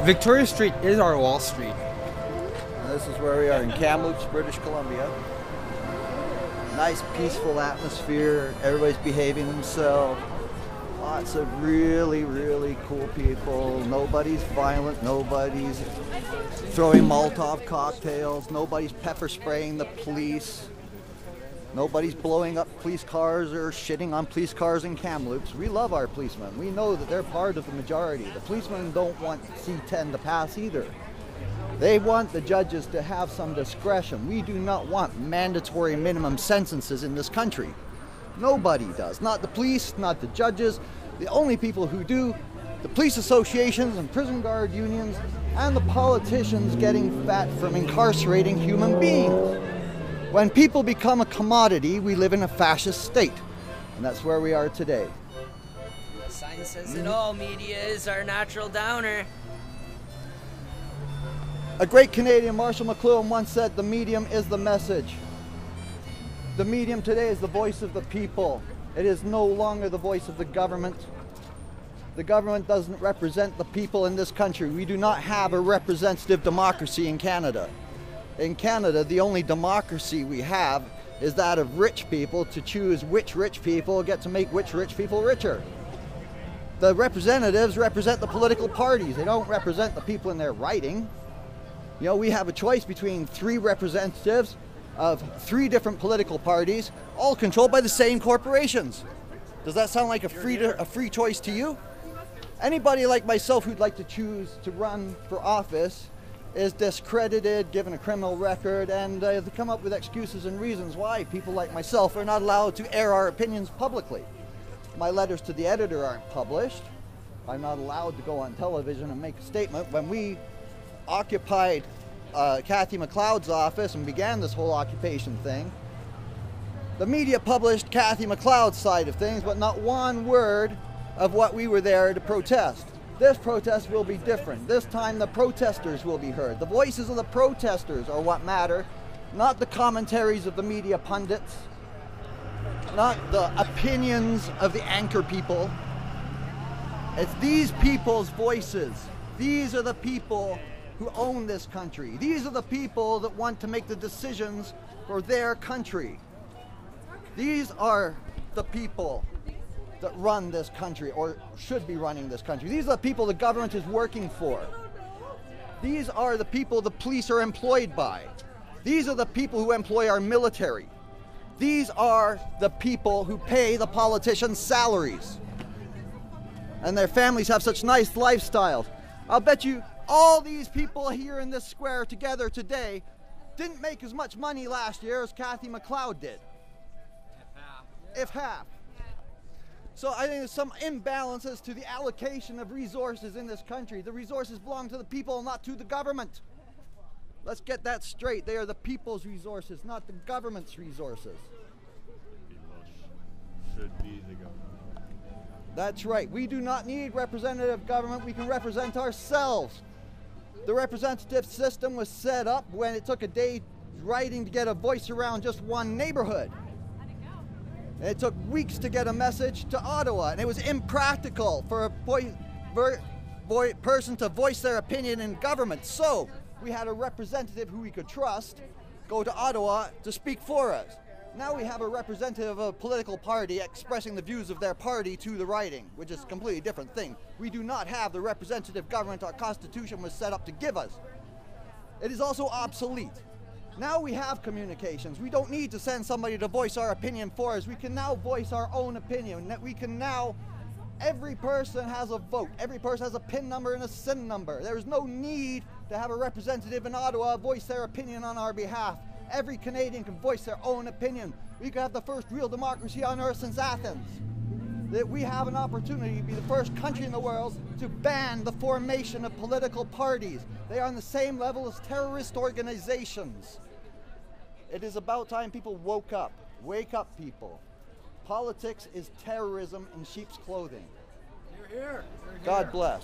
Victoria Street is our Wall Street. And this is where we are in Kamloops, British Columbia. Nice peaceful atmosphere, everybody's behaving themselves. Lots of really, really cool people. Nobody's violent, nobody's throwing Molotov cocktails, nobody's pepper spraying the police. Nobody's blowing up police cars or shitting on police cars in Kamloops. We love our policemen. We know that they're part of the majority. The policemen don't want C-10 to pass either. They want the judges to have some discretion. We do not want mandatory minimum sentences in this country. Nobody does. Not the police, not the judges. The only people who do, the police associations and prison guard unions, and the politicians getting fat from incarcerating human beings. When people become a commodity, we live in a fascist state. And that's where we are today. The sign says it all. Media is our natural downer. A great Canadian, Marshall McLuhan, once said, the medium is the message. The medium today is the voice of the people. It is no longer the voice of the government. The government doesn't represent the people in this country. We do not have a representative democracy in Canada. In Canada, the only democracy we have is that of rich people to choose which rich people get to make which rich people richer. The representatives represent the political parties. They don't represent the people in their writing. You know, we have a choice between 3 representatives of 3 different political parties, all controlled by the same corporations. Does that sound like a free choice to you? Anybody like myself who'd like to choose to run for office is discredited, given a criminal record, and they come up with excuses and reasons why people like myself are not allowed to air our opinions publicly. My letters to the editor aren't published. I'm not allowed to go on television and make a statement. When we occupied Kathy McLeod's office and began this whole occupation thing, the media published Kathy McLeod's side of things, but not one word of what we were there to protest. This protest will be different. This time the protesters will be heard. The voices of the protesters are what matter, not the commentaries of the media pundits, not the opinions of the anchor people. It's these people's voices. These are the people who own this country. These are the people that want to make the decisions for their country. These are the people that run this country, or should be running this country. These are the people the government is working for. These are the people the police are employed by. These are the people who employ our military. These are the people who pay the politicians' salaries. And their families have such nice lifestyles. I'll bet you all these people here in this square together today didn't make as much money last year as Kathy McLeod did. If half. So I think there's some imbalances to the allocation of resources in this country. The resources belong to the people, not to the government. Let's get that straight. They are the people's resources, not the government's resources. Should be the government. That's right. We do not need representative government. We can represent ourselves. The representative system was set up when it took a day writing to get a voice around just one neighborhood. It took weeks to get a message to Ottawa, and it was impractical for a person to voice their opinion in government. So we had a representative who we could trust go to Ottawa to speak for us. Now we have a representative of a political party expressing the views of their party to the writing, which is a completely different thing. We do not have the representative government our Constitution was set up to give us. It is also obsolete. Now we have communications. We don't need to send somebody to voice our opinion for us. We can now voice our own opinion. We can now, every person has a vote. Every person has a PIN number and a SIN number. There is no need to have a representative in Ottawa voice their opinion on our behalf. Every Canadian can voice their own opinion. We could have the first real democracy on earth since Athens. That we have an opportunity to be the first country in the world to ban the formation of political parties. They are on the same level as terrorist organizations. It is about time people woke up. Wake up, people. Politics is terrorism in sheep's clothing. You're here. God bless.